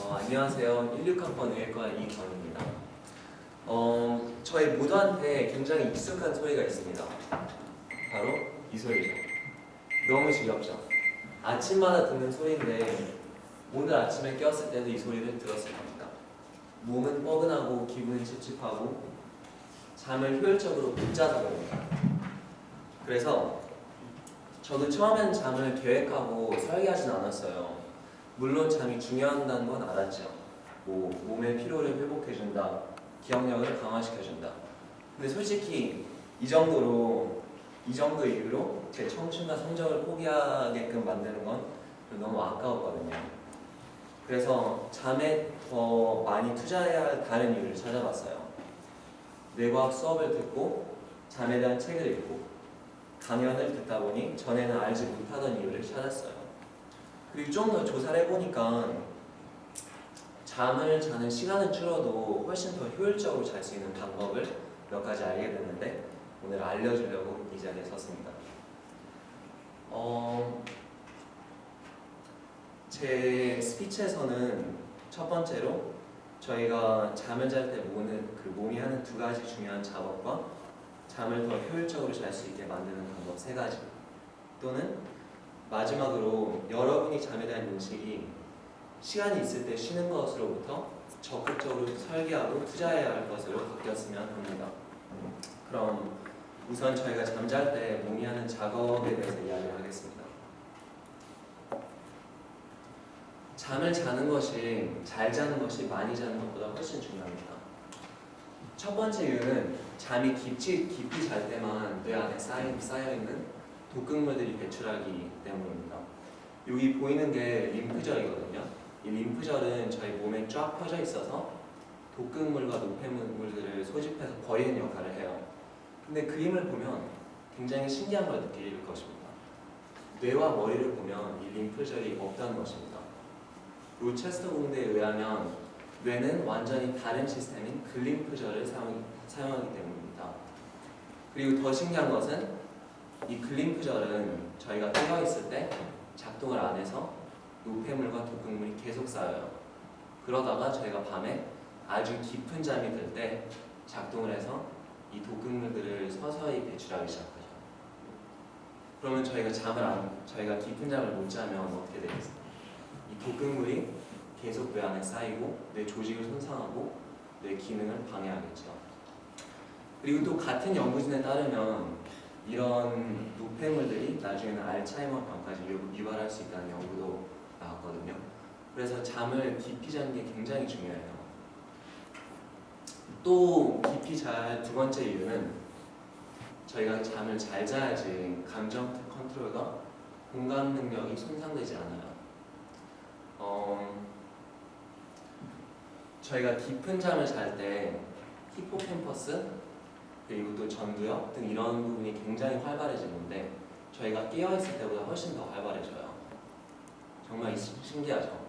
안녕하세요. 16학번 의예과 이경입니다. 저희 모두한테 굉장히 익숙한 소리가 있습니다. 바로 이 소리죠. 너무 지겹죠? 아침마다 듣는 소리인데 오늘 아침에 깨었을 때도 이 소리를 들었을 겁니다. 몸은 뻐근하고 기분은 찝찝하고 잠을 효율적으로 못 자서 그럽니다. 그래서 저도 처음엔 잠을 계획하고 설계하진 않았어요. 물론 잠이 중요하다는 건 알았죠. 몸의 피로를 회복해준다, 기억력을 강화시켜준다. 근데 솔직히 이 정도 이유로 제 청춘과 성적을 포기하게끔 만드는 건 너무 아까웠거든요. 그래서 잠에 더 많이 투자해야 할 다른 이유를 찾아봤어요. 뇌과학 수업을 듣고 잠에 대한 책을 읽고 강연을 듣다 보니 전에는 알지 못하던 이유를 찾았어요. 그리고 좀 더 조사를 해보니까 잠을 자는 시간은 줄어도 훨씬 더 효율적으로 잘 수 있는 방법을 몇 가지 알게 됐는데 오늘 알려주려고 이 자리에 섰습니다. 제 스피치에서는 첫 번째로 저희가 잠을 잘 때 몸이 하는 두 가지 중요한 작업과 잠을 더 효율적으로 잘 수 있게 만드는 방법 세 가지, 또는 마지막으로 여러분이 잠에 대한 인식이 시간이 있을 때 쉬는 것으로부터 적극적으로 설계하고 투자해야 할 것으로 바뀌었으면 합니다. 그럼 우선 저희가 잠잘 때 몸이 하는 작업에 대해서 이야기를 하겠습니다. 잠을 자는 것이 잘 자는 것이 많이 자는 것보다 훨씬 중요합니다. 첫 번째 이유는 잠이 깊이 잘 때만 뇌 안에 쌓여있는 독극물들이 배출하기 때문입니다. 여기 보이는 게 림프절이거든요. 이 림프절은 저희 몸에 쫙 펴져 있어서 독극물과 노폐물들을 소집해서 버리는 역할을 해요. 근데 그림을 보면 굉장히 신기한 걸 느낄 것입니다. 뇌와 머리를 보면 이 림프절이 없다는 것입니다. 로체스터 공대에 의하면 뇌는 완전히 다른 시스템인 글림프절을 사용하기 때문입니다. 그리고 더 신기한 것은 이 글림프절은 저희가 깨어있을 때 작동을 안 해서 노폐물과 독극물이 계속 쌓여요. 그러다가 저희가 밤에 아주 깊은 잠이 들 때 작동을 해서 이 독극물들을 서서히 배출하기 시작하죠. 그러면 저희가 깊은 잠을 못 자면 어떻게 되겠어요? 이 독극물이 계속 뇌 안에 쌓이고 뇌 조직을 손상하고 뇌 기능을 방해하겠죠. 그리고 또 같은 연구진에 따르면 이런 노폐물들이 나중에는 알츠하이머병까지 유발할 수 있다는 연구도 나왔거든요. 그래서 잠을 깊이 자는 게 굉장히 중요해요. 또 깊이 잘 두 번째 이유는 저희가 잠을 잘 자야지 감정 컨트롤과 공감 능력이 손상되지 않아요. 저희가 깊은 잠을 잘 때 히포캠퍼스 그리고 또 전두엽 등 이런 부분이 굉장히 활발해지는데 저희가 깨어있을 때보다 훨씬 더 활발해져요. 정말 신기하죠?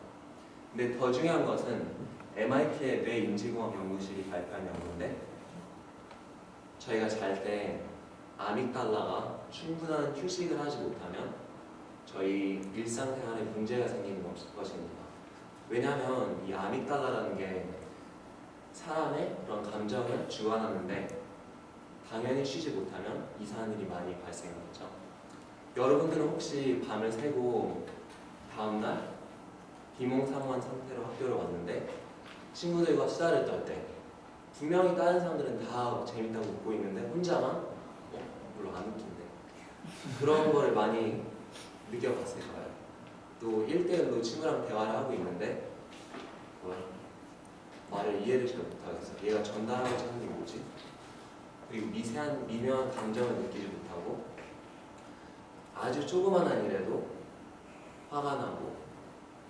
근데 더 중요한 것은 MIT의 뇌인지공학 연구실이 발표한 연구인데 저희가 잘 때 아믹달라가 충분한 휴식을 하지 못하면 저희 일상생활에 문제가 생기는 것입니다. 왜냐하면 이 아믹달라라는 게 사람의 그런 감정을 주관하는데 당연히 쉬지 못하면 이상한 일이 많이 발생하겠죠. 여러분들은 혹시 밤을 새고 다음날 비몽사몽한 상태로 학교를 왔는데 친구들과 수다를 떨 때 분명히 다른 사람들은 다 재밌다고 웃고 있는데 혼자만 별로 안 웃긴데 그런 거를 많이 느껴봤을까요? 또 1대1로 친구랑 대화를 하고 있는데 말을 이해를 잘 못하겠어. 얘가 전달하고자 하는 게 뭐지? 그리고 미묘한 감정을 느끼지 못하고 아주 조그만한 일에도 화가 나고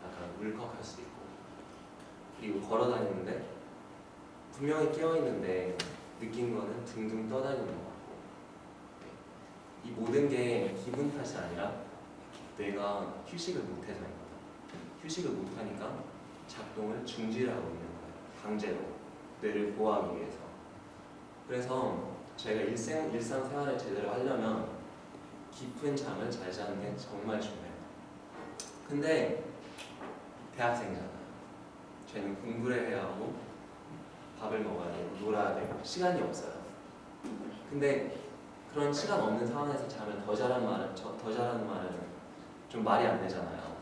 약간 울컥할 수도 있고, 그리고 걸어 다니는데 분명히 깨어있는데 느낀 거는 둥둥 떠다니는 것 같고, 이 모든 게 기분 탓이 아니라 뇌가 휴식을 못해서입니다. 휴식을 못하니까 작동을 중지하고 있는 거예요. 강제로 뇌를 보호하기 위해서. 그래서 저희가 일상생활을 제대로 하려면 깊은 잠을 잘 자는 게 정말 중요해요. 근데 대학생이잖아요. 저희는 공부를 해야 하고 밥을 먹어야 되고 놀아야 되고 시간이 없어요. 근데 그런 시간 없는 상황에서 자면 더 잘하는 말은 좀 말이 안 되잖아요.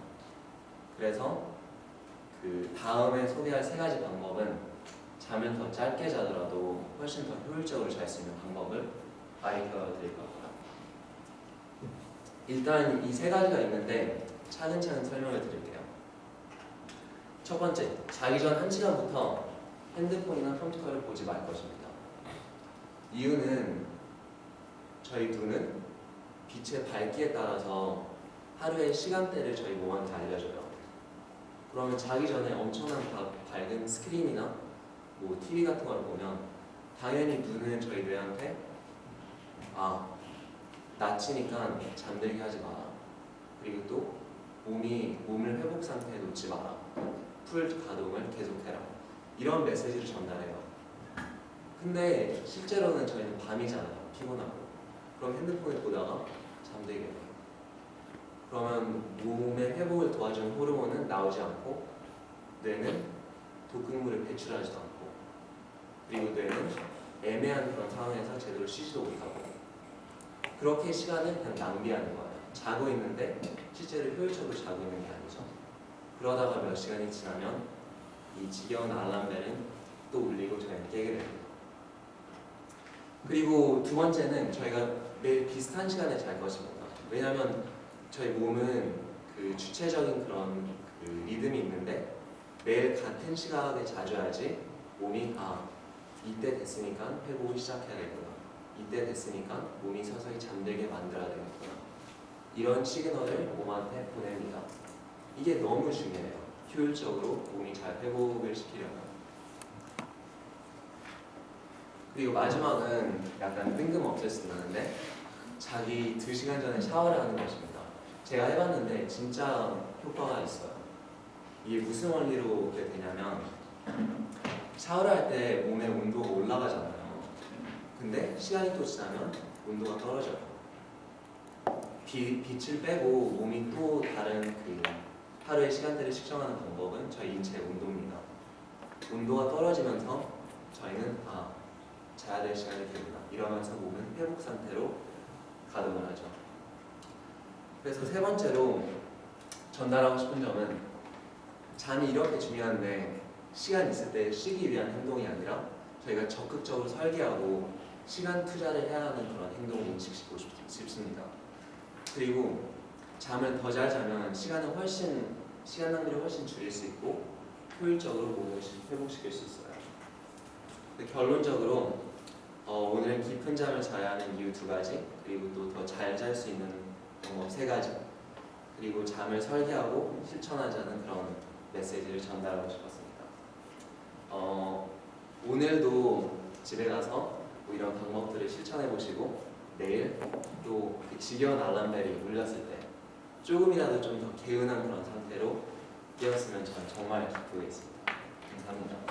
그래서 그 다음에 소개할 세 가지 방법은 잠을 더 짧게 자더라도 훨씬 더 효율적으로 잘 수 있는 방법을 알려드릴 거고요. 일단 이 세 가지가 있는데 차근차근 설명을 드릴게요. 첫 번째, 자기 전 1시간부터 핸드폰이나 컴퓨터를 보지 말 것입니다. 이유는 저희 눈은 빛의 밝기에 따라서 하루의 시간대를 저희 몸한테 알려줘요. 그러면 자기 전에 엄청난 밝은 스크린이나 뭐 TV 같은 걸 보면 당연히 눈은 저희 뇌한테 낮이니까 잠들게 하지 마라. 그리고 또 몸을 회복 상태에 놓지 마라. 풀 가동을 계속해라. 이런 메시지를 전달해요. 근데 실제로는 저희는 밤이잖아요. 피곤하고. 그럼 핸드폰을 보다가 잠들게 돼요. 그러면 몸의 회복을 도와주는 호르몬은 나오지 않고 뇌는 독극물을 배출하지도 않고 그리고 뇌는 애매한 그런 상황에서 제대로 쉬지도 못하고 그렇게 시간을 그냥 낭비하는 거예요. 자고 있는데 실제로 효율적으로 자고 있는 게 아니죠. 그러다가 몇 시간이 지나면 이 지겨운 알람벨은 또 울리고 저희는 깨게 됩니다. 그리고 두 번째는 저희가 매일 비슷한 시간에 잘 것입니다. 왜냐하면 저희 몸은 그 주체적인 그런 그 리듬이 있는데 매일 같은 시각에 자줘야지 몸이 이때 됐으니까 회복을 시작해야 되구나. 이때 됐으니까 몸이 서서히 잠들게 만들어야 되겠구나. 이런 시그널을 몸한테 보냅니다. 이게 너무 중요해요. 효율적으로 몸이 잘 회복을 시키려면. 그리고 마지막은 약간 뜬금없을 수도 있는데 자기 2시간 전에 샤워를 하는 것입니다. 제가 해봤는데 진짜 효과가 있어요. 이게 무슨 원리로 그렇게 되냐면 샤워를 할 때 몸의 온도가 올라가잖아요. 근데 시간이 또 지나면 온도가 떨어져요. 빛을 빼고 몸이 또 다른 그 하루의 시간대를 측정하는 방법은 저희 인체의 온도입니다. 온도가 떨어지면서 저희는 자야 될 시간이 되구나. 이러면서 몸은 회복 상태로 가동을 하죠. 그래서 세 번째로 전달하고 싶은 점은 잠이 이렇게 중요한데 시간 있을 때 쉬기 위한 행동이 아니라 저희가 적극적으로 설계하고 시간 투자를 해야 하는 그런 행동을 인식시키고 싶습니다. 그리고 잠을 더 잘 자면 시간 낭비를 훨씬 줄일 수 있고 효율적으로 몸을 회복시킬 수 있어요. 결론적으로 오늘 깊은 잠을 자야 하는 이유 2가지, 그리고 또 더 잘 잘 수 있는 방법 3가지, 그리고 잠을 설계하고 실천하자는 그런 메시지를 전달하고 싶었습니다. 오늘도 집에 가서 뭐 이런 방법들을 실천해 보시고 내일 또 그 지겨운 알람벨이 울렸을 때 조금이라도 좀 더 개운한 그런 상태로 깨었으면 저는 정말 기쁘겠습니다. 감사합니다.